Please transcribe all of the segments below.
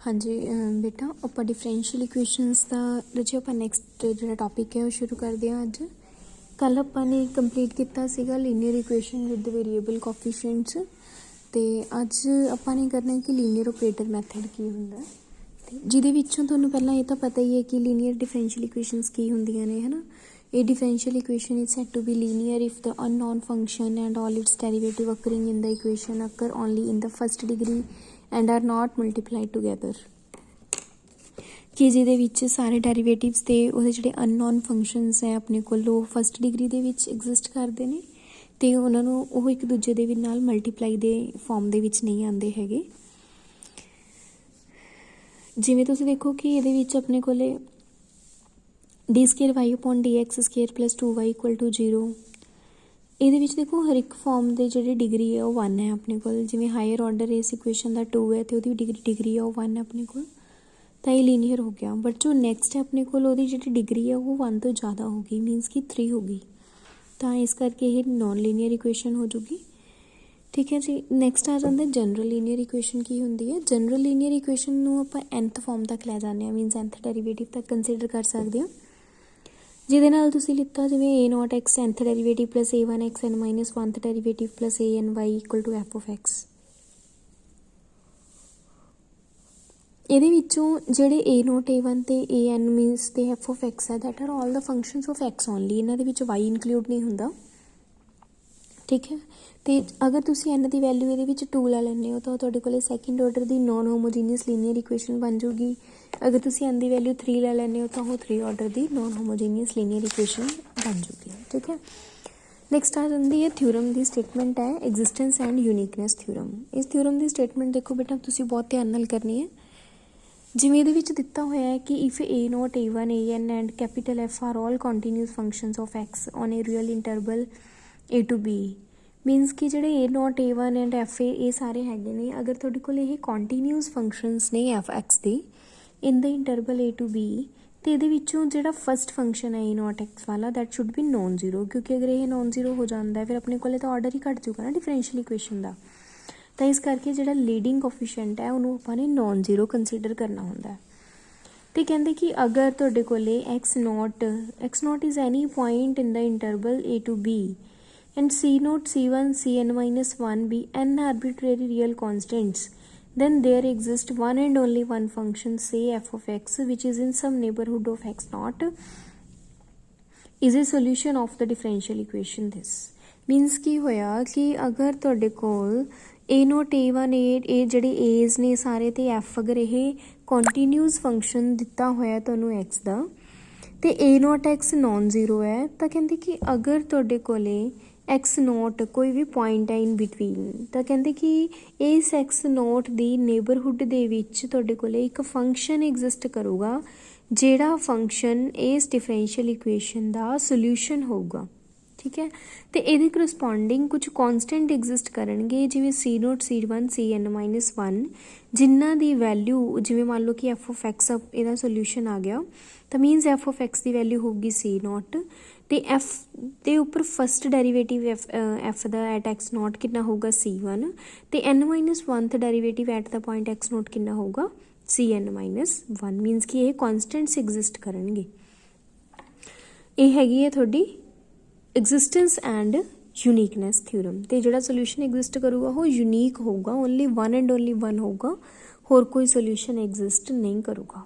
हाँ जी बेटा ਆਪਾਂ डिफरेंशियल इक्वेशनस ਦਾ ਜੀ ਆਪਾਂ ਨੈਕਸਟ ਜਿਹੜਾ ਟੌਪਿਕ ਹੈ ਉਹ ਸ਼ੁਰੂ ਕਰਦੇ ਹਾਂ ਅੱਜ। ਕੱਲ ਆਪਾਂ ਨੇ ਕੰਪਲੀਟ ਕੀਤਾ ਸੀਗਾ ਲੀਨੀਅਰ ਇਕੁਏਸ਼ਨ ਵਿਦ ਵੇਰੀਏਬਲ ਕੋਫੀਸ਼ੀਐਂਟਸ ਤੇ ਅੱਜ ਆਪਾਂ ਨੇ ਕਰਨਾ ਹੈ ਕਿ ਲੀਨੀਅਰ ਆਪਰੇਟਰ ਮੈਥਡ ਕੀ ਹੁੰਦਾ ਤੇ ਜਿਹਦੇ ਵਿੱਚੋਂ ਤੁਹਾਨੂੰ ਪਹਿਲਾਂ ਇਹ ਤਾਂ ਪਤਾ ਹੀ ਹੈ ਕਿ ਲੀਨੀਅਰ डिफरेंशियल इक्वेशनस ਕੀ ਹੁੰਦੀਆਂ ਨੇ ਹੈ ਨਾ। A differential equation is said to be linear if the unknown function and all its derivative occurring in the equation occur only in the first degree and are not multiplied together। कि ਜਿਹਦੇ ਵਿੱਚ ਸਾਰੇ ਡੈਰੀਵੇਟਿਵਸ ਤੇ ਉਹਦੇ ਜਿਹੜੇ unknown functions ਹੈ ਆਪਣੇ ਕੋਲ ਉਹ ਫਸਟ ਡਿਗਰੀ ਦੇ ਵਿੱਚ ਐਗਜ਼ਿਸਟ ਕਰਦੇ ਨੇ ਤੇ ਉਹਨਾਂ ਨੂੰ ਉਹ ਇੱਕ ਦੂਜੇ ਦੇ ਨਾਲ ਮਲਟੀਪਲਾਈ ਦੇ ਫਾਰਮ ਦੇ ਵਿੱਚ ਨਹੀਂ ਆਉਂਦੇ ਹੈਗੇ। ਜਿਵੇਂ ਤੁਸੀਂ ਦੇਖੋ ਕਿ ਇਹਦੇ ਵਿੱਚ ਆਪਣੇ ਕੋਲੇ D square Y upon D X square plus 2y equal to 0 ਇਹਦੇ ਵਿੱਚ ਦੇਖੋ ਹਰ ਇੱਕ ਫਾਰਮ ਦੇ ਜਿਹੜੀ ਡਿਗਰੀ ਹੈ ਉਹ 1 ਹੈ ਆਪਣੇ ਕੋਲ। ਜਿਵੇਂ ਹਾਇਰ ਆਰਡਰ ਇਸ ਇਕੁਏਸ਼ਨ ਦਾ 2 ਹੈ ਤੇ ਉਹਦੀ ਡਿਗਰੀ ਹੈ ਉਹ 1 ਹੈ ਆਪਣੇ ਕੋਲ, ਤਾਂ ਇਹ ਲੀਨੀਅਰ ਹੋ ਗਿਆ। ਬਟ ਜੋ ਨੈਕਸਟ ਹੈ ਆਪਣੇ ਕੋਲ ਉਹਦੀ ਜਿਹੜੀ ਡਿਗਰੀ ਹੈ ਉਹ 1 ਤੋਂ ਜ਼ਿਆਦਾ ਹੋ ਗਈ, ਮੀਨਸ ਕਿ 3 ਹੋ ਗਈ, ਤਾਂ ਇਸ ਕਰਕੇ ਇਹ ਨॉन ਲੀਨੀਅਰ ਇਕੁਏਸ਼ਨ ਹੋ ਜੂਗੀ। ਠੀਕ ਹੈ ਜੀ। ਨੈਕਸਟ ਆ ਜਾਂਦਾ ਜਨਰਲ ਲੀਨੀਅਰ ਇਕੁਏਸ਼ਨ। ਕੀ ਹੁੰਦੀ ਹੈ ਜਨਰਲ ਲੀਨੀਅਰ ਇਕੁਏਸ਼ਨ ਨੂੰ ਆਪਾਂ nth ਫਾਰਮ ਤੱਕ ਲੈ ਜਾਂਦੇ ਹਾਂ, ਮੀਨਸ nth ਡੈਰੀਵੇਟਿਵ ਤੱਕ ਕੰਸੀਡਰ ਕਰ ਸਕਦੇ ਹਾਂ, ਜਿਹਦੇ ਨਾਲ ਤੁਸੀਂ ਲਿੱਤਾ ਜਿਵੇਂ a naught x nth derivative plus a1 x n minus 1th derivative plus a n y equal to f of x। ਇਹਦੇ ਵਿੱਚੋਂ ਜਿਹੜੇ a ਨੋਟ a1 ਤੇ a n ਮੀਨਸ ਤੇ f of x ਹੈ that are all the functions of x only, ਇਹਨਾਂ ਦੇ ਵਿੱਚ y include ਨਹੀਂ ਹੁੰਦਾ। ਠੀਕ ਹੈ। ਤੇ ਅਗਰ ਤੁਸੀਂ n ਦੀ ਵੈਲਿਊ ਇਹਦੇ ਵਿੱਚ 2 ਲੈ ਲੈਂਦੇ ਹੋ ਤਾਂ ਤੁਹਾਡੇ ਕੋਲ ਸੈਕਿੰਡ ਆਰਡਰ ਦੀ ਨੋਨ ਹੋਮੋਜੀਨੀਅਸ ਲੀਨੀਅਰ ਇਕੁਏਸ਼ਨ ਬਣ ਜੂਗੀ। ਅਗਰ ਤੁਸੀਂ n ਦੀ ਵੈਲਿਊ 3 ਲੈ ਲੈਂਦੇ ਹੋ ਤਾਂ ਉਹ 3 ਆਰਡਰ ਦੀ ਨੋਨ ਹੋਮੋਜੀਨੀਅਸ ਲੀਨੀਅਰ ਇਕੁਏਸ਼ਨ ਬਣ ਜੂਗੀ। ਠੀਕ ਹੈ। ਨੈਕਸਟ ਆ ਜਾਂਦੀ ਹੈ ਥਿਊਰਮ ਦੀ ਸਟੇਟਮੈਂਟ ਹੈ ਐਗਜ਼ਿਸਟੈਂਸ ਐਂਡ ਯੂਨੀਕਨੈਸ ਥਿਊਰਮ। ਇਸ ਥਿਊਰਮ ਦੀ ਸਟੇਟਮੈਂਟ ਦੇਖੋ ਬੇਟਾ ਤੁਸੀਂ ਬਹੁਤ ਧਿਆਨ ਨਾਲ ਕਰਨੀ ਹੈ। ਜਿਵੇਂ ਇਹਦੇ ਵਿੱਚ ਦਿੱਤਾ ਹੋਇਆ ਹੈ ਕਿ if a note a1 an and capital f are all continuous functions of x on A real interval a to b, means ਕਿ ਜਿਹੜੇ a note a1 and f ਇਹ ਸਾਰੇ ਹੈਗੇ ਨੇ, ਅਗਰ ਤੁਹਾਡੇ ਕੋਲ ਇਹ ਕੰਟੀਨਿਊਸ ਫੰਕਸ਼ਨਸ ਨੇ f x ਦੇ ਇਨ ਦ ਇੰਟਰਵਲ a to b, ਤੇ ਇਹਦੇ ਵਿੱਚੋਂ ਜਿਹੜਾ ਫਸਟ ਫੰਕਸ਼ਨ ਹੈ a ਨੋਟ x ਵਾਲਾ that should be non zero, ਕਿਉਂਕਿ ਅਗਰ ਇਹ ਨੋਨ ਜ਼ੀਰੋ ਹੋ ਜਾਂਦਾ ਫਿਰ ਆਪਣੇ ਕੋਲੇ ਤਾਂ ਆਰਡਰ ਹੀ ਘੱਟ ਜੂਗਾ ਨਾ ਡਿਫਰੈਂਸ਼ੀਅਲ ਇਕੁਏਸ਼ਨ ਦਾ। ਤਾਂ ਇਸ ਕਰਕੇ ਜਿਹੜਾ ਲੀਡਿੰਗ ਕੋਫੀਸ਼ੀਐਂਟ ਹੈ ਉਹਨੂੰ ਆਪਾਂ ਨੇ ਨੋਨ ਜ਼ੀਰੋ ਕੰਸੀਡਰ ਕਰਨਾ ਹੁੰਦਾ। ਤੇ ਕਹਿੰਦੇ ਕਿ ਅਗਰ ਤੁਹਾਡੇ ਕੋਲੇ x note is any point in the interval a to b and c naught c1 cn minus 1 be n arbitrary real constants, then there exists one and only one function say f of x which is in some neighborhood of x naught is a solution of the differential equation। This means ਕੀ ਹੋਇਆ ਕਿ ਅਗਰ ਤੁਹਾਡੇ ਕੋਲ a naught a1 ਇਹ ਜਿਹੜੇ a's ਨੇ ਸਾਰੇ ਤੇ f ਅਗਰ ਇਹ ਕੰਟੀਨਿਊਸ ਫੰਕਸ਼ਨ ਦਿੱਤਾ ਹੋਇਆ ਤੁਹਾਨੂੰ x ਦਾ ਤੇ a naught x non zero ਹੈ, ਤਾਂ ਕਹਿੰਦੇ ਕਿ ਅਗਰ ਤੁਹਾਡੇ ਕੋਲੇ x ਨੋਟ ਕੋਈ ਵੀ ਪੁਆਇੰਟ ਹੈ ਇਨ ਬਿਟਵੀਨ, ਤਾਂ ਕਹਿੰਦੇ ਕਿ ਇਸ x ਨੋਟ ਦੀ ਨੇਬਰਹੁੱਡ ਦੇ ਵਿੱਚ ਤੁਹਾਡੇ ਕੋਲੇ ਇੱਕ ਫੰਕਸ਼ਨ ਐਗਜ਼ਿਸਟ ਕਰੂਗਾ ਜਿਹੜਾ ਫੰਕਸ਼ਨ ਇਸ ਡਿਫਰੈਂਸ਼ੀਅਲ ਇਕੁਏਸ਼ਨ ਦਾ ਸੋਲਿਊਸ਼ਨ ਹੋਊਗਾ। ਠੀਕ ਹੈ। ਤੇ ਇਹਦੇ ਕਰਸਪੋਂਡਿੰਗ ਕੁਝ ਕੌਨਸਟੈਂਟ ਐਗਜ਼ਿਸਟ ਕਰਨਗੇ ਜਿਵੇਂ c note c1 cn minus 1, ਜਿਨ੍ਹਾਂ ਦੀ ਵੈਲਿਊ ਜਿਵੇਂ ਮੰਨ ਲਓ ਕਿ f of x ਇਹਦਾ ਸੋਲਿਊਸ਼ਨ ਆ ਗਿਆ ਤਾਂ means f of x the value ਹੋਊਗੀ c ਨੋਟ ਤੇ f ਦੇ ਉੱਪਰ first derivative f the at x note ਕਿੰਨਾ ਹੋਊਗਾ c1 ਤੇ n minus 1th derivative at the point x note ਕਿੰਨਾ ਹੋਊਗਾ cn ਮਾਈਨਸ 1, ਮੀਨਸ ਕਿ ਇਹ ਕੌਨਸਟੈਂਟਸ ਐਗਜ਼ਿਸਟ ਕਰਨਗੇ। ਇਹ ਹੈਗੀ ਹੈ ਤੁਹਾਡੀ ਐਗਜ਼ਿਸਟੈਂਸ ਐਂਡ ਯੂਨੀਕਨੈਸ ਥਿਊਰਮ। ਤੇ ਜਿਹੜਾ ਸੋਲਿਊਸ਼ਨ ਐਗਜ਼ਿਸਟ ਕਰੂਗਾ ਉਹ ਯੂਨੀਕ ਹੋਊਗਾ, only one and only one ਹੋਊਗਾ, ਹੋਰ ਕੋਈ ਸੋਲਿਊਸ਼ਨ ਐਗਜ਼ਿਸਟ ਨਹੀਂ ਕਰੂਗਾ।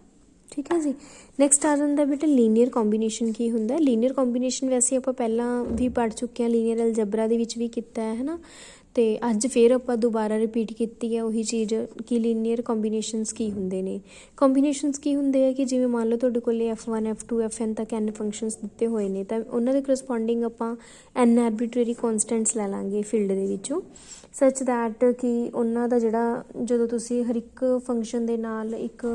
ਠੀਕ ਹੈ ਜੀ। ਨੈਕਸਟ ਆ ਜਾਂਦਾ ਬੇਟਾ ਲੀਨੀਅਰ ਕੰਬੀਨੇਸ਼ਨ। ਕੀ ਹੁੰਦਾ ਲੀਨੀਅਰ ਕੰਬੀਨੇਸ਼ਨ? ਵੈਸੇ ਆਪਾਂ ਪਹਿਲਾਂ ਵੀ ਪੜ੍ਹ ਚੁੱਕੇ ਹਾਂ, ਲੀਨੀਅਰ ਅਲਜਬਰਾ ਦੇ ਵਿੱਚ ਵੀ ਕੀਤਾ ਹੈ ਨਾ, ਤੇ ਅੱਜ ਫਿਰ ਆਪਾਂ ਦੁਬਾਰਾ ਰਿਪੀਟ ਕੀਤੀ ਹੈ ਉਹੀ ਚੀਜ਼ ਕਿ ਲੀਨੀਅਰ ਕੰਬੀਨੇਸ਼ਨਸ ਕੀ ਹੁੰਦੇ ਨੇ। ਕੰਬੀਨੇਸ਼ਨਸ ਕੀ ਹੁੰਦੇ ਆ ਕਿ ਜਿਵੇਂ ਮੰਨ ਲਓ ਤੁਹਾਡੇ ਕੋਲ f1 f2 fn ਤੱਕ n ਫੰਕਸ਼ਨਸ ਦਿੱਤੇ ਹੋਏ ਨੇ ਤਾਂ ਉਹਨਾਂ ਦੇ ਕਰਸਪੋਂਡਿੰਗ ਆਪਾਂ n ਆਰਬਿਟਰਰੀ ਕੌਨਸਟੈਂਟਸ ਲੈ ਲਾਂਗੇ ਫੀਲਡ ਦੇ ਵਿੱਚੋਂ, ਸੱਚ ਦੈਟ ਕਿ ਉਹਨਾਂ ਦਾ ਜਿਹੜਾ ਜਦੋਂ ਤੁਸੀਂ ਹਰ ਇੱਕ ਫੰਕਸ਼ਨ ਦੇ ਨਾਲ ਇੱਕ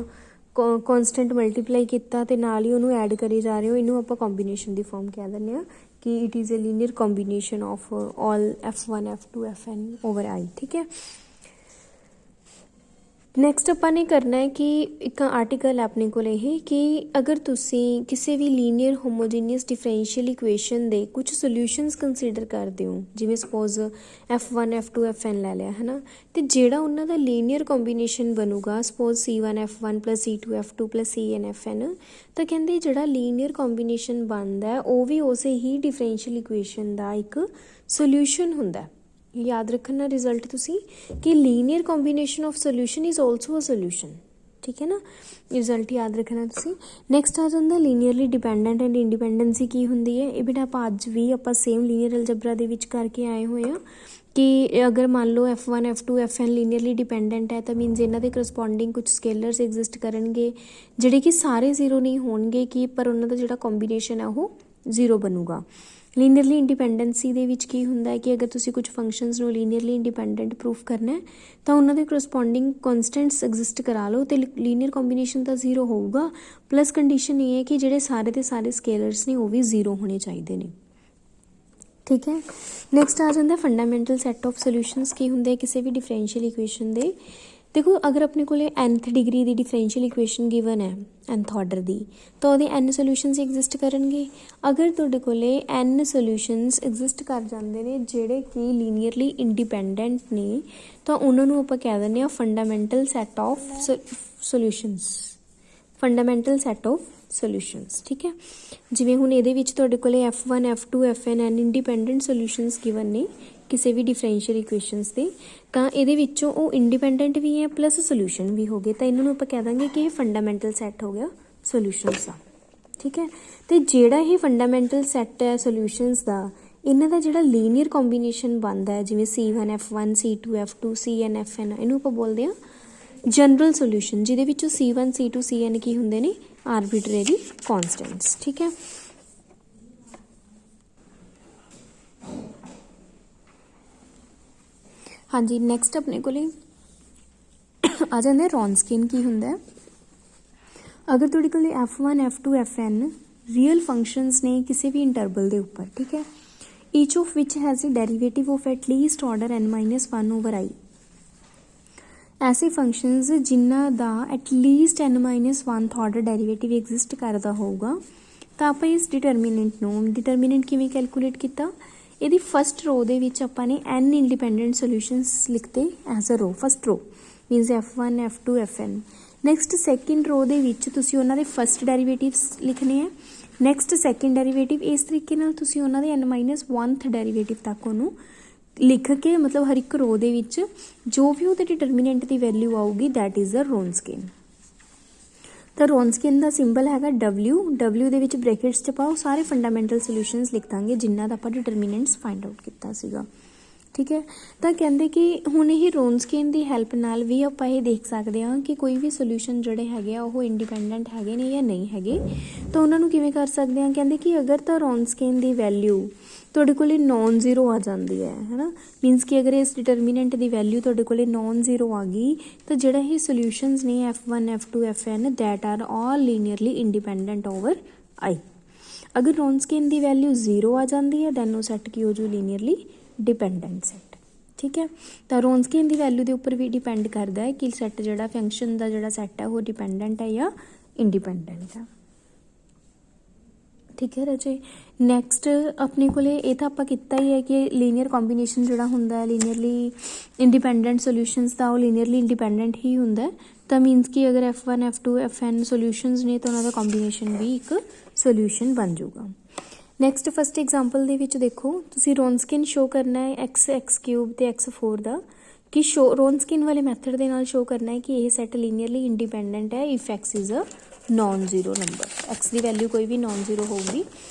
ਕੌਨਸਟੈਂਟ ਮਲਟੀਪਲਾਈ ਕੀਤਾ ਤੇ ਨਾਲ ਹੀ ਉਹਨੂੰ ਐਡ ਕਰੀ ਜਾ ਰਹੇ ਹੋ, ਇਹਨੂੰ ਆਪਾਂ ਕੰਬੀਨੇਸ਼ਨ ਦੀ ਫਾਰਮ ਕਹਿ ਦਿੰਦੇ ਹਾਂ ਕਿ it is a linear combination of all f1 f2 fn over i। ਠੀਕ ਹੈ। ਨੈਕਸਟ ਆਪਾਂ ਨੇ ਕਰਨਾ ਹੈ ਕਿ ਇੱਕ ਆਰਟੀਕਲ ਆਪਣੇ ਕੋਲ ਇਹ ਕਿ ਅਗਰ ਤੁਸੀਂ ਕਿਸੇ ਵੀ ਲੀਨੀਅਰ ਹੋਮੋਜੀਨੀਅਸ ਡਿਫਰੈਂਸ਼ੀਅਲ ਇਕੁਏਸ਼ਨ ਦੇ ਕੁਝ ਸੋਲਿਊਸ਼ਨਸ ਕੰਸੀਡਰ ਕਰਦੇ ਹੋ, ਜਿਵੇਂ ਸਪੋਜ਼ F1 F2 Fn ਲੈ ਲਿਆ ਹੈ ਨਾ, ਤੇ ਜਿਹੜਾ ਉਹਨਾਂ ਦਾ ਲੀਨੀਅਰ ਕੰਬੀਨੇਸ਼ਨ ਬਣੂਗਾ suppose C1 F1 C2 F2 Cn Fn, ਤਾਂ ਕਹਿੰਦੇ ਜਿਹੜਾ ਲੀਨੀਅਰ ਕੰਬੀਨੇਸ਼ਨ ਬਣਦਾ ਹੈ ਉਹ ਵੀ ਉਸੇ ਹੀ ਡਿਫਰੈਂਸ਼ੀਅਲ ਇਕੁਏਸ਼ਨ ਦਾ ਇੱਕ ਸੋਲਿਊਸ਼ਨ ਹੁੰਦਾ। याद रखना रिजल्ट तुसी कि linear combination of solution is also a solution, ठीक है ना, रिजल्ट याद रखना तुसी। नैक्सट आ जाता लीनियरली डिपेंडेंट एंड इंडिपेंडेंसी की होंगी है, ये बेटा आप अज भी आप सेम लीनियर अलजबरा दे विच करके आए हुए हैं कि अगर मान लो F1 F2 Fn linearly dependent है तो मीनस इन्हां दे करस्पॉन्डिंग कुछ स्केलर्स एग्जिस्ट करनगे जिहड़े कि सारे जीरो नहीं होणगे कि पर उन्हां दा जिहड़ा कॉम्बीनेशन है वो जीरो बनूगा। ਲੀਨੀਅਰਲੀ ਇੰਡੀਪੈਂਡੈਂਸੀ ਦੇ ਵਿੱਚ ਕੀ ਹੁੰਦਾ ਹੈ ਕਿ ਅਗਰ ਤੁਸੀਂ ਕੁਝ ਫੰਕਸ਼ਨਸ ਨੂੰ ਲੀਨੀਅਰਲੀ ਇੰਡੀਪੈਂਡੈਂਟ ਪ੍ਰੂਫ ਕਰਨਾ ਹੈ ਤਾਂ ਉਹਨਾਂ ਦੇ ਕਰਸਪੋਂਡਿੰਗ ਕਨਸਟੈਂਟਸ ਐਗਜ਼ਿਸਟ ਕਰਾ ਲਓ ਤੇ ਲੀਨੀਅਰ ਕੰਬੀਨੇਸ਼ਨ ਤਾਂ ਜ਼ੀਰੋ ਹੋਊਗਾ, ਪਲੱਸ ਕੰਡੀਸ਼ਨ ਇਹ ਹੈ ਕਿ ਜਿਹੜੇ ਸਾਰੇ ਦੇ ਸਾਰੇ ਸਕੇਲਰਸ ਨੇ ਉਹ ਵੀ ਜ਼ੀਰੋ ਹੋਣੇ ਚਾਹੀਦੇ ਨੇ, ਠੀਕ ਹੈ। ਨੈਕਸਟ ਆ ਜਾਂਦਾ ਫੰਡਾਮੈਂਟਲ ਸੈੱਟ ਆਫ ਸੋਲਿਊਸ਼ਨਸ ਕੀ ਹੁੰਦੇ ਕਿਸੇ ਵੀ ਡਿਫਰੈਂਸ਼ੀਅਲ ਇਕੁਏਸ਼ਨ ਦੇ। देखो अगर अपने को nth डिग्री की डिफरेंशियल इक्वेशन गिवन है nth ऑर्डर की तो वो n सोल्यूशनस एग्जिस्ट करनगे। अगर तुहाडे कोले n सोल्यूशनस एग्जिस्ट कर जाते हैं जिहड़े कि लीनियरली इंडिपेंडेंट ने तो उन्होंने आपां कह दिंदे आ fundamental set of solutions, fundamental set of solutions, ठीक है। जिवें हुण इहदे विच तुहाडे कोले F1 F2 Fn n independent solutions given ने किसी भी डिफरेंशियल इक्वेशनस के, तो ये इंडिपेंडेंट भी है प्लस सोल्यूशन भी हो गए, तो इन्होंने आप कह देंगे कि ये फंडामेंटल सैट हो गया सोल्यूशनस का, ठीक है। तो जोड़ा ये फंडामेंटल सैट है सोल्यूशनस का, इन्हों का जो लीनियर कॉम्बीनेशन बनता है जिमें C1 F1 C2 F2 Cn Fn, इन्हों आप बोलते हैं जनरल सोल्यूशन, जिहदे C1 C2 Cn की होंगे ने आरबिटरेरी कॉन्सटेंट्स, ठीक है। हाँ जी, नैक्सट अपने को आ जाते रॉन्सकिन की होंगे। अगर तुहाडे कोल F1 F2 Fn real functions ने किसी भी इंटरवल के उपर, ठीक है, each of which has a derivative of at least order n-1/i, ऐसे फंक्शनस जिन्हां दा at least n-1th order derivative exist करता होगा, तो आप इस डिटरमीनेंट किवें कैलकुलेट किया। यदि फस्ट रो दे विच आपां ने n इंडिपेंडेंट सोल्यूशनस लिखते as a row, first row means F1 F2 Fn। Next second row दे विच तुसीं उन्हां दे फस्ट डेरीवेटिव्स लिखने हैं, नैक्सट सैकेंड डेरीवेटिव, इस तरीके नाल तुसीं उन्हां दे n-1th डेरीवेटिव तक उहनूं लिख के मतलब हर एक रो दे विच जो भी उहदे डिटरमीनेंट की वैल्यू आऊगी दैट इज़ द रॉन्सकिन। तो रॉन्सकिन का सिंबल है W दे विच ब्रैकेट्स च पाओ सारे फंडामेंटल सोल्यूशनस लिख देंगे जिन्हां दा आपां डिटरमीनेंट्स फाइंड आउट किया सीगा, ठीक है। तो कहते कि हुण यह रॉन्सकिन की हैल्प नाल भी आपां ये देख सकते हैं कि कोई भी सोल्यूशन जोड़े है वो इंडिपेंडेंट है ने या नहीं है, तो उन्होंने किवें कर सकते हैं। कहते कि अगर तो रॉन्सकिन की वैल्यू तुहाडे कोले नॉन जीरो आ जाती है ना, मीनस कि अगर इस डिटरमीनेंट की वैल्यू तुहाडे कोले नॉन जीरो आ गई तो जिहड़ा ये सोल्यूशनस ने F1 F2 Fn that are all linearly independent over I. अगर रॉन्सकिन की वैल्यू जीरो आ जाती है दैन वो सैट की हो जू लीनियरली डिपेंडेंट सैट, ठीक है। तो रॉन्सकिन की वैल्यू के उपर भी डिपेंड करता है कि सैट जो फंक्शन का जो सैट है वो डिपेंडेंट है या इंडिपेंडेंट है, ठीक है राजे। नैक्सट अपने को ये तो आप किया ही है कि लीनियर कॉम्बीनेशन जोड़ा होंगे लीनियरली इंडिपेंडेंट सोल्यूशनस का वो लीनियरली इंडिपेंडेंट ही होंगे, तो मीनस कि अगर F1 F2 Fn सोल्यूशनस ने तो उन्होंने कॉम्बीनेशन भी एक सोल्यूशन बन जाऊगा। नैक्सट फस्ट एग्जाम्पल के देखो तुसी रॉन्सकिन शो करना है x³ तो x4 का कि शो रॉन्सकिन वाले मैथड के नाल शो करना है कि यह सैट लीनियरली इंडिपेंडेंट है if x is a non zero number, x की वैल्यू कोई भी नॉन जीरो होगी।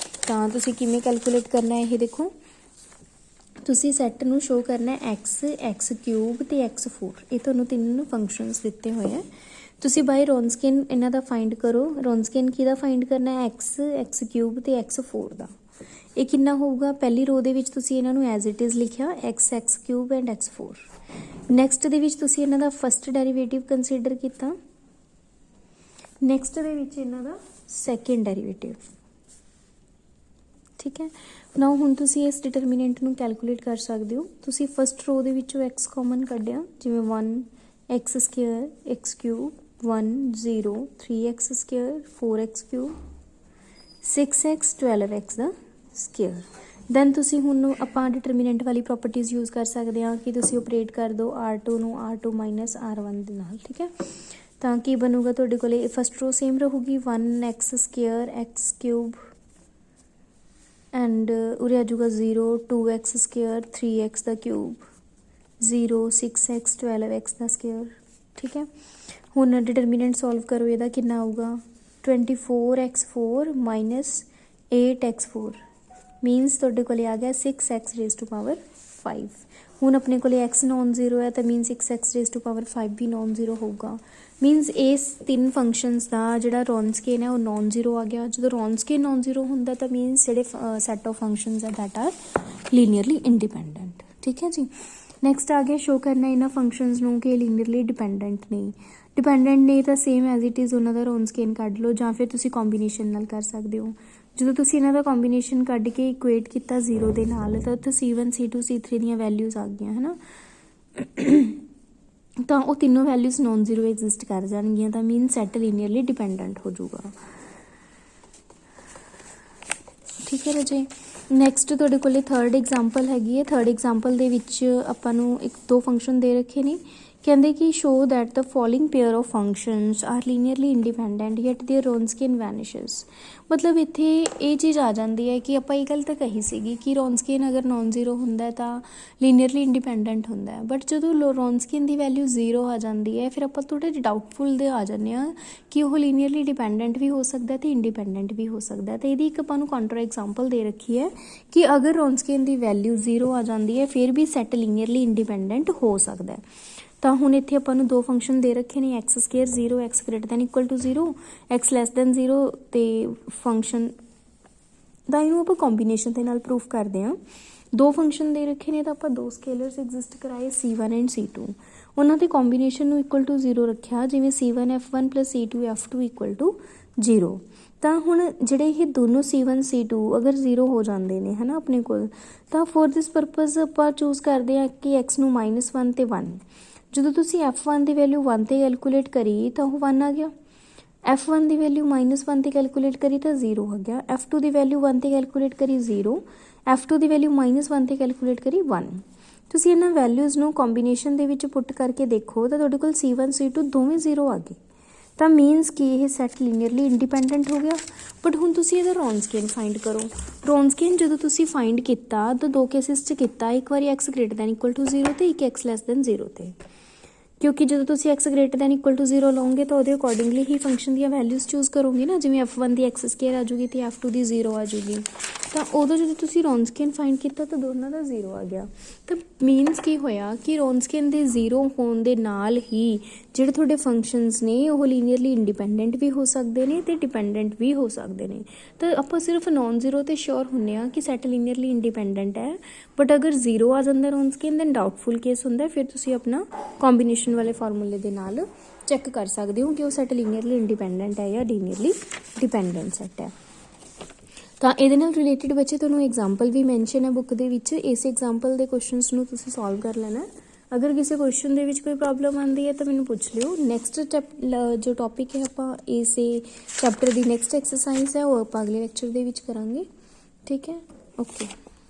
तो तुसी किवें कैलकुलेट करना है ये देखो, तुसी सैट नूं शो करना है x³ तो x4, ये तुहानूं तीनों फंक्शनस दिते हुए हैं। तुसी बाय रॉन्सकिन इन्हां दा फाइंड करो, रॉन्सकिन किहदा फाइंड करना है x³ तो x4 का, ये कितना होगा। पहली रो दे विच तुसी इन्हां नूं एज इट इज़ लिखिया x³ एंड x4। नैक्सट दे विच तुसी इन्हां दा फस्ट डेरीवेटिव कंसीडर किया, नैक्सट दे विच इन्हां दा सैकेंड डेरीवेटिव, ठीक है। नाउ हुण तुसी इस डिटरमीनेंट नूं कैलकुलेट कर सकते हो। तुसी फस्ट रो दे विचों x कॉमन कढिया जिवें 1 x square x cube 1 0 3x square 4x cube 6x 12x ਦਾ ਸਕੁਅਰ। ਦੈਨ ਤੁਸੀਂ ਹੁਣ ਆਪਾਂ ਡਿਟਰਮੀਨੈਂਟ ਵਾਲੀ ਪ੍ਰੋਪਰਟੀਜ਼ ਯੂਜ਼ ਕਰ ਸਕਦੇ ਹਾਂ ਕਿ ਤੁਸੀਂ ਆਪਰੇਟ ਕਰ ਦਿਓ R2 ਨੂੰ R2 ਮਾਈਨਸ R1 ਦੇ ਨਾਲ, ਠੀਕ ਹੈ। ਤਾਂ ਕੀ ਬਣੂਗਾ ਤੁਹਾਡੇ ਕੋਲੇ, ਫਸਟ ਰੋ ਸੇਮ ਰਹੂਗੀ 1x square x cube and ਉਰੇ ਆ ਜਾਊਗਾ 0 2x ਸਕੁਅਰ 3x ਦਾ ਕਿਊਬ 0 6x 12x ਦਾ ਸਕੁਅਰ, ਠੀਕ ਹੈ। ਹੁਣ ਡਿਟਰਮੀਨੈਂਟ ਸੋਲਵ ਕਰੋ, ਇਹਦਾ ਕਿੰਨਾ ਆਊਗਾ 24x4 ਮਾਈਨਸ 8x4 ਮੀਨਸ ਤੁਹਾਡੇ ਕੋਲੇ ਆ ਗਿਆ 6x ਰੇਜ਼ ਟੂ ਪਾਵਰ 5। ਹੁਣ ਆਪਣੇ ਕੋਲੇ x ਨੋਨ ਜ਼ੀਰੋ ਹੈ ਤਾਂ mean 6x raise to power 5 ਵੀ ਨੋਨ ਜ਼ੀਰੋ ਹੋਊਗਾ। ਮੀਨਸ ਇਸ ਤਿੰਨ ਫੰਕਸ਼ਨਸ ਦਾ ਜਿਹੜਾ ਰੋਨਸਕੇਨ ਹੈ ਉਹ ਨੋਨ ਜ਼ੀਰੋ ਆ ਗਿਆ। ਜਦੋਂ ਰੋਨਸਕੇਨ ਨੋਨ ਜ਼ੀਰੋ ਹੁੰਦਾ ਤਾਂ ਮੀਨਸ ਜਿਹੜੇ ਸੈਟ ਆਫ ਫੰਕਸ਼ਨਸ ਹੈ ਦੈਟ ਆਰ ਲੀਨੀਅਰਲੀ ਇੰਡੀਪੈਂਡੈਂਟ, ਠੀਕ ਹੈ ਜੀ। ਨੈਕਸਟ ਆ ਗਿਆ ਸ਼ੋ ਕਰਨਾ ਇਹਨਾਂ ਫੰਕਸ਼ਨਸ ਨੂੰ ਕਿ ਲੀਨੀਅਰਲੀ ਡਿਪੈਂਡੈਂਟ ਨੇ ਤਾਂ ਸੇਮ ਐਜ਼ ਇਟ ਇਜ਼ ਉਹਨਾਂ ਦਾ ਰੋਨਸਕੇਨ ਕੱਢ ਲਓ ਜਾਂ ਫਿਰ ਤੁਸੀਂ ਕੰਬੀਨੇਸ਼ਨ ਨਾਲ ਕਰ ਸਕਦੇ ਹੋ। ਜਦੋਂ ਤੁਸੀਂ ਇਹਨਾਂ ਦਾ ਕੰਬੀਨੇਸ਼ਨ ਕੱਢ ਕੇ ਇਕੁਏਟ ਕੀਤਾ 0 ਦੇ ਨਾਲ ਤਾਂ ਉੱਥੇ C1 C2 C3 ਦੀਆਂ ਵੈਲਿਊਜ਼ ਆ ਗਈਆਂ ਹੈ ਨਾ, ਤਾਂ ਉਹ ਤਿੰਨੋਂ ਵੈਲਿਊਜ਼ ਨੋਨ ਜ਼ੀਰੋ ਐਗਜ਼ਿਸਟ ਕਰ ਜਾਣਗੀਆਂ ਤਾਂ ਮੀਨ ਸੈਟ ਲੀਨੀਅਰਲੀ ਡਿਪੈਂਡੈਂਟ ਹੋ ਜਾਊਗਾ, ਠੀਕ ਹੈ ਰਾਜੇ। ਨੈਕਸਟ ਤੁਹਾਡੇ ਕੋਲੇ ਥਰਡ ਐਗਜ਼ਾਮਪਲ ਹੈਗੀ ਹੈ। ਥਰਡ ਐਗਜ਼ਾਮਪਲ ਦੇ ਵਿੱਚ ਆਪਾਂ ਨੂੰ ਦੋ ਫੰਕਸ਼ਨ ਦੇ ਰੱਖੇ ਨੇ। ਕਹਿੰਦੇ ਕਿ show that the following pair of functions are linearly independent yet their Wronskian vanishes. ਮਤਲਬ ਇੱਥੇ ਇਹ ਚੀਜ਼ ਆ ਜਾਂਦੀ ਹੈ ਕਿ ਆਪਾਂ ਇਹ ਗੱਲ ਤਾਂ ਕਹੀ ਸੀਗੀ ਕਿ ਰੋਨਸਕੇਨ ਅਗਰ ਨੋਨ ਜ਼ੀਰੋ ਹੁੰਦਾ ਤਾਂ ਲੀਨੀਅਰਲੀ ਇੰਡੀਪੈਂਡੈਂਟ ਹੁੰਦਾ, ਬਟ ਜਦੋਂ ਰੋਨਸਕੇਨ ਦੀ ਵੈਲਿਊ 0 ਆ ਜਾਂਦੀ ਹੈ ਫਿਰ ਆਪਾਂ ਥੋੜ੍ਹੇ ਜਿਹੇ ਡਾਊਟਫੁਲ ਦੇ ਆ ਜਾਂਦੇ ਹਾਂ ਕਿ ਉਹ ਲੀਨੀਅਰਲੀ ਡਿਪੈਂਡੈਂਟ ਵੀ ਹੋ ਸਕਦਾ ਅਤੇ ਇੰਡੀਪੈਂਡੈਂਟ ਵੀ ਹੋ ਸਕਦਾ। ਤਾਂ ਇਹਦੀ ਇੱਕ ਆਪਾਂ ਨੂੰ ਕਾਊਂਟਰ ਐਗਜ਼ਾਮਪਲ ਦੇ ਰੱਖੀ ਹੈ ਕਿ ਅਗਰ ਰੋਨਸਕੇਨ ਦੀ ਵੈਲਿਊ 0 ਆ ਜਾਂਦੀ ਹੈ ਫਿਰ ਵੀ ਸੈੱਟ ਲੀਨੀਅਰਲੀ ਇੰਡੀਪੈਂਡੈਂਟ ਹੋ ਸਕਦਾ। ਤਾਂ ਹੁਣ ਇੱਥੇ ਆਪਾਂ ਨੂੰ ਦੋ ਫੰਕਸ਼ਨ ਦੇ ਰੱਖੇ ਨੇ x square 0 x greater than equal to 0 x less than 0 ਤੇ ਫੰਕਸ਼ਨ ਦਾ ਇਹਨੂੰ ਆਪਾਂ ਕੰਬੀਨੇਸ਼ਨ ਦੇ ਨਾਲ ਪ੍ਰੂਫ ਕਰਦੇ ਹਾਂ। ਦੋ ਫੰਕਸ਼ਨ ਦੇ ਰੱਖੇ ਨੇ ਤਾਂ ਆਪਾਂ ਦੋ ਸਕੇਲਰਸ ਐਗਜ਼ਿਸਟ ਕਰਾਏ C1 ਐਂਡ C2, ਉਹਨਾਂ ਦੇ ਕੰਬੀਨੇਸ਼ਨ ਨੂੰ ਇਕੁਅਲ ਟੂ 0 ਰੱਖਿਆ ਜਿਵੇਂ C1 F1 plus C2 F2 equal to 0। ਤਾਂ ਹੁਣ ਜਿਹੜੇ ਇਹ ਦੋਨੋਂ C1 C2 ਅਗਰ 0 ਹੋ ਜਾਂਦੇ ਨੇ ਹੈ ਨਾ ਆਪਣੇ ਕੋਲ, ਤਾਂ ਫੋਰ ਦਿਸ ਪਰਪਜ਼ ਆਪਾਂ ਚੂਜ਼ ਕਰਦੇ ਹਾਂ ਕਿ x ਨੂੰ -1 ਤੇ 1। ਜਦੋਂ ਤੁਸੀਂ F1 ਦੀ ਵੈਲਿਊ 1 ਤੇ ਕੈਲਕੂਲੇਟ ਕਰੀ ਤਾਂ ਉਹ 1 ਆ ਗਿਆ, F1 ਦੀ ਵੈਲਿਊ -1 ਤੇ ਕੈਲਕੂਲੇਟ ਕਰੀ ਤਾਂ 0 ਆ ਗਿਆ, F2 ਦੀ ਵੈਲਿਊ 1 ਤੇ ਕੈਲਕੂਲੇਟ ਕਰੀ 0, F2 ਦੀ ਵੈਲਿਊ -1 ਤੇ ਕੈਲਕੂਲੇਟ ਕਰੀ 1। ਤੁਸੀਂ ਇਹਨਾਂ ਵੈਲਿਊਜ਼ ਨੂੰ ਕੰਬੀਨੇਸ਼ਨ ਦੇ ਵਿੱਚ ਪੁੱਟ ਕਰਕੇ ਦੇਖੋ ਤਾਂ ਤੁਹਾਡੇ ਕੋਲ C1 C2 ਦੋਵੇਂ 0 ਆ ਗਏ, ਤਾਂ ਮੀਨਸ ਕਿ ਇਹ ਸੈੱਟ ਲੀਨੀਅਰਲੀ ਇੰਡੀਪੈਂਡੈਂਟ ਹੋ ਗਿਆ। ਬਟ ਹੁਣ ਤੁਸੀਂ ਇਹਦਾ ਰੋਨਸਕੇਨ ਫਾਈਂਡ ਕਰੋ। ਰੋਨਸਕੇਨ ਜਦੋਂ ਤੁਸੀਂ ਫਾਈਂਡ ਕੀਤਾ ਤਾਂ ਦੋ ਕੇਸਿਸ 'ਚ ਕੀਤਾ, ਇੱਕ ਵਾਰੀ x greater than equal to 0 ਤੇ ਇੱਕ x ਲੈਸ ਦੈਨ 0 ਤੇ, ਕਿਉਂਕਿ ਜਦੋਂ ਤੁਸੀਂ x greater than equal to 0 ਲਓਗੇ ਤਾਂ ਉਹਦੇ ਅਕੋਰਡਿੰਗਲੀ ਹੀ ਫੰਕਸ਼ਨ ਦੀਆਂ ਵੈਲਿਊਜ਼ ਚੂਜ਼ ਕਰੋਗੇ ਨਾ, ਜਿਵੇਂ F1 ਦੀ x ਸਕੁਅਰ ਆ ਜੂਗੀ ਤੇ F2 ਦੀ 0 ਆ ਜੂਗੀ। ਤਾਂ ਉਦੋਂ ਜਦੋਂ ਤੁਸੀਂ ਰੋਨਸਕੇਨ ਫਾਈਂਡ ਕੀਤਾ ਤਾਂ ਦੋਨਾਂ ਦਾ 0 ਆ ਗਿਆ। ਤਾਂ ਮੀਨਸ ਕੀ ਹੋਇਆ ਕਿ ਰੋਨਸਕੇਨ ਦੇ 0 ਹੋਣ ਦੇ ਨਾਲ ਹੀ ਜਿਹੜੇ ਤੁਹਾਡੇ ਫੰਕਸ਼ਨਸ ਨੇ ਉਹ ਲੀਨੀਅਰਲੀ ਇੰਡੀਪੈਂਡੈਂਟ ਵੀ ਹੋ ਸਕਦੇ ਨੇ ਅਤੇ ਡਿਪੈਂਡੈਂਟ ਵੀ ਹੋ ਸਕਦੇ ਨੇ। ਤਾਂ ਆਪਾਂ ਸਿਰਫ ਨੋਨ ਜ਼ੀਰੋ 'ਤੇ ਸ਼ੋਰ ਹੁੰਦੇ ਹਾਂ ਕਿ ਸੈੱਟ ਲੀਨੀਅਰਲੀ ਇੰਡੀਪੈਂਡੈਂਟ ਹੈ, ਬਟ ਅਗਰ 0 ਆ ਜਾਂਦਾ ਰੋਨਸਕੇਨ ਦੈਨ ਡਾਊਟਫੁਲ ਕੇਸ ਹੁੰਦਾ, ਫਿਰ ਤੁਸੀਂ ਆਪਣਾ ਕੰਬੀਨੇਸ਼ਨ ਵਾਲੇ ਫਾਰਮੂਲੇ ਦੇ ਨਾਲ ਚੈੱਕ ਕਰ ਸਕਦੇ ਹੋ ਕਿ ਉਹ ਸੈੱਟ ਲੀਨੀਅਰਲੀ ਇੰਡੀਪੈਂਡੈਂਟ ਹੈ ਜਾਂ ਲੀਨੀਅਰਲੀ ਡਿਪੈਂਡੈਂਟ ਸੈੱਟ ਹੈ। ਤਾਂ ਇਹਦੇ ਨਾਲ ਰਿਲੇਟਡ ਬੱਚੇ ਤੁਹਾਨੂੰ ਐਗਜ਼ਾਮਪਲ ਵੀ ਮੈਂਸ਼ਨ ਹੈ ਬੁੱਕ ਦੇ ਵਿੱਚ, ਇਸ ਐਗਜ਼ਾਮਪਲ ਦੇ ਕੁਐਸਚਨਸ ਨੂੰ ਤੁਸੀਂ ਸੋਲਵ ਕਰ ਲੈਣਾ। ਅਗਰ ਕਿਸੇ ਕੁਐਸਚਨ ਦੇ ਵਿੱਚ ਕੋਈ ਪ੍ਰੋਬਲਮ ਆਉਂਦੀ ਹੈ ਤਾਂ ਮੈਨੂੰ ਪੁੱਛ ਲਿਓ। ਨੈਕਸਟ ਜੋ ਟੌਪਿਕ ਹੈ ਆਪਾਂ ਇਸੇ ਚੈਪਟਰ ਦੀ ਨੈਕਸਟ ਐਕਸਰਸਾਈਜ਼ ਹੈ ਉਹ ਆਪਾਂ ਅਗਲੇ ਲੈਕਚਰ ਦੇ ਵਿੱਚ ਕਰਾਂਗੇ, ਠੀਕ ਹੈ। ਓਕੇ।